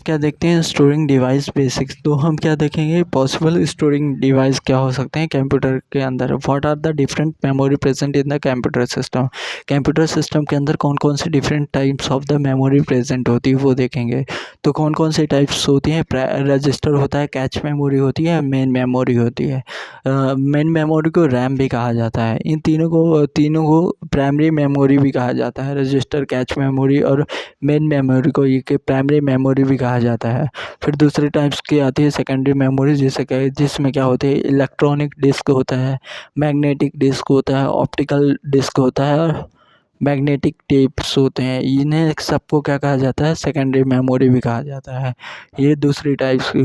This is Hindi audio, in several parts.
क्या देखते हैं, स्टोरिंग डिवाइस बेसिक्स। तो हम क्या देखेंगे, पॉसिबल स्टोरिंग डिवाइस क्या हो सकते हैं कंप्यूटर के अंदर। What are the different memory present in the computer system. Computer system के अंदर कौन कौन सी different types of the memory present होती है वो देखेंगे। तो कौन कौन सी टाइप्स होती हैं, रजिस्टर होता है, कैच मेमोरी होती है, मेन मेमोरी होती है। मेन मेमोरी को रैम भी कहा जाता है। इन तीनों को प्राइमरी मेमोरी भी कहा जाता है। रजिस्टर, कैच मेमोरी और मेन मेमोरी को ये प्राइमरी मेमोरी भी कहा जाता है। फिर दूसरी टाइप्स की आती है सेकेंडरी मेमोरी, जिसमें क्या होते हैं, इलेक्ट्रॉनिक डिस्क होता है, मैग्नेटिक डिस्क होता है, ऑप्टिकल डिस्क होता है और मैग्नेटिक टेप्स होते हैं। इन्हें सबको क्या कहा जाता है, सेकेंडरी मेमोरी भी कहा जाता है। ये दूसरी टाइप्स की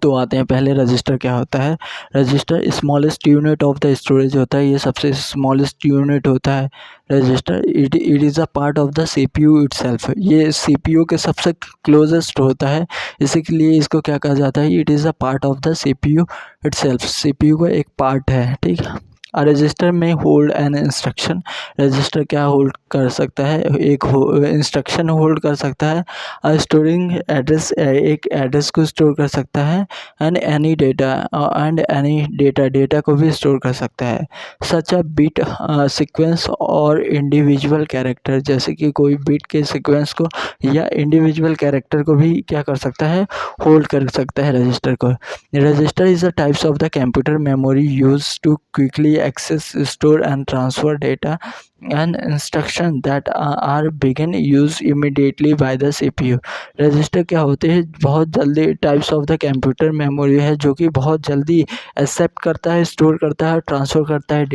तो आते हैं। पहले रजिस्टर क्या होता है। Register smallest unit of the storage होता है, ये सबसे स्मॉलेस्ट यूनिट होता है register. It is a part of the CPU itself. ये सीपीयू के सबसे क्लोजेस्ट होता है, इसीलिए इसको क्या कहा जाता है, it is a part of the CPU itself. CPU का एक पार्ट है, ठीक है। रजिस्टर में होल्ड एन इंस्ट्रक्शन। रजिस्टर क्या होल्ड कर सकता है, एक इंस्ट्रक्शन होल्ड कर सकता है। स्टोरिंग एड्रेस, एक एड्रेस को स्टोर कर सकता है। एंड एनी डेटा को भी स्टोर कर सकता है। सच अ बिट सीक्वेंस और इंडिविजुअल कैरेक्टर, जैसे कि कोई बिट के सीक्वेंस को या इंडिविजुअल कैरेक्टर को भी क्या कर सकता है, होल्ड कर सकता है रजिस्टर को। Register is the types of the computer memory use to quickly access, store and transfer data and instruction that are begin use immediately by the CPU। Register क्या होते हैं, बहुत जल्दी types of the computer memory है जो कि बहुत जल्दी एक्सेप्ट करता है, स्टोर करता है, ट्रांसफ़र करता है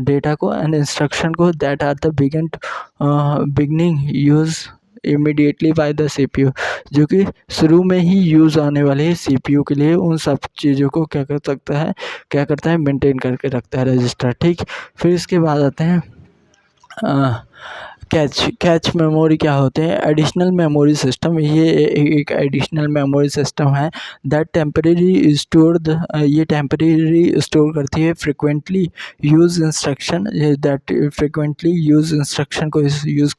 डेटा को एंड इंस्ट्रक्शन को that are the beginning use immediately by the CPU, जो कि शुरू में ही यूज़ आने वाले हैं सीपीयू के लिए। उन सब चीज़ों को क्या करता है, मेंटेन करके रखता है रजिस्टर, ठीक। फिर इसके बाद आते हैं कैच मेमोरी क्या होते हैं। एडिशनल मेमोरी सिस्टम, ये एक एडिशनल मेमोरी सिस्टम है दैट टेम्परेरी स्टोर, ये टेम्परेरी स्टोर करती है frequently use instruction, that frequently use instruction को यूज़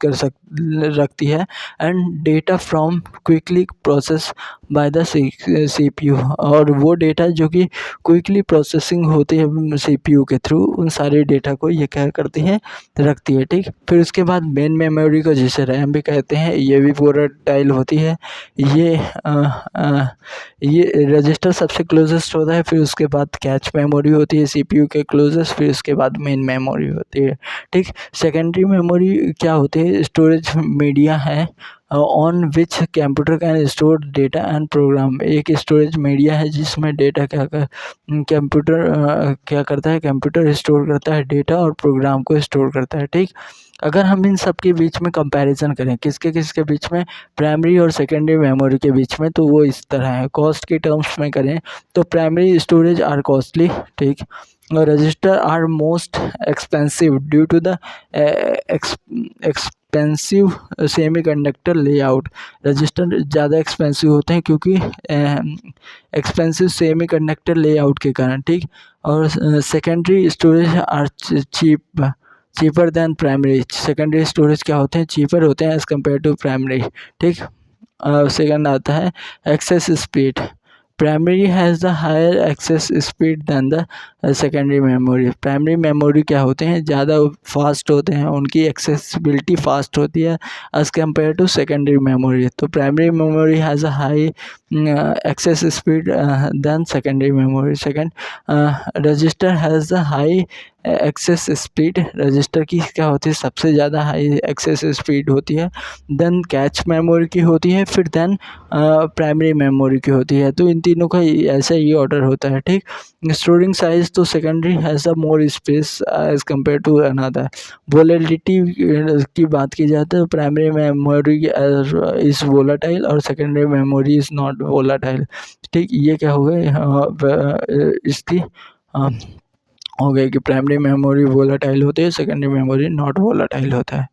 रखती है and data from quickly process by the CPU, और वो डेटा जो कि क्विकली प्रोसेसिंग होती है सीपीयू के थ्रू, उन सारे डेटा को ये क्या करती है, रखती है, ठीक। फिर उसके बाद मेन मेमोरी को, जिसे रैम भी कहते हैं, ये भी वोलेटाइल होती है। ये रजिस्टर सबसे क्लोजेस्ट होता है। फिर उसके बाद कैच मेमोरी होती है सीपीयू के क्लोजेस्ट। फिर उसके बाद मेन मेमोरी होती है, ठीक। सेकेंडरी मेमोरी क्या होती है, स्टोरेज मीडिया है on which computer can store data and program. एक स्टोरेज मीडिया है जिसमें डेटा कंप्यूटर क्या करता है, कंप्यूटर स्टोर करता है डेटा और प्रोग्राम को स्टोर करता है, ठीक। अगर हम इन सब के बीच में कंपैरिजन करें, किसके बीच में, प्राइमरी और सेकेंडरी मेमोरी के बीच में, तो वो इस तरह है। कॉस्ट के टर्म्स में करें तो प्राइमरी स्टोरेज आर कॉस्टली, ठीक। और register are most expensive due to the expensive semiconductor layout. Register ज़्यादा एक्सपेंसिव होते हैं क्योंकि एक्सपेंसिव सेमीकंडक्टर लेआउट के कारण, ठीक। और secondary storage are cheaper than primary. Secondary storage क्या होते हैं, चीपर होते हैं एज़ कम्पेयर टू प्राइमरी, ठीक। सेकंड आता है access speed. Primary has the higher access speed than the secondary memory. Primary memory क्या होते हैं, ज़्यादा फास्ट होते हैं, उनकी एक्सेसिबिलिटी फास्ट होती है as compare to secondary memory. तो primary memory has a high access speed than secondary memory. Second, register has the high access speed. Register की क्या होती है, सबसे ज़्यादा हाई एक्सेस स्पीड होती है। देन कैच मेमोरी की होती है, फिर देन प्राइमरी मेमोरी की होती है। तो इन तीनों का ऐसा ही ऑर्डर होता है, ठीक। स्टोरिंग साइज, तो secondary has a more space as compare to another. Volatility की बात की जाए तो प्राइमरी मेमोरी इज़ वोलेटाइल और secondary memory is not volatile, ठीक। ये क्या हो गए इसकी हो गई कि प्राइमरी मेमोरी वोलेटाइल होती है, सेकेंडरी मेमोरी नॉट वोलेटाइल होता है।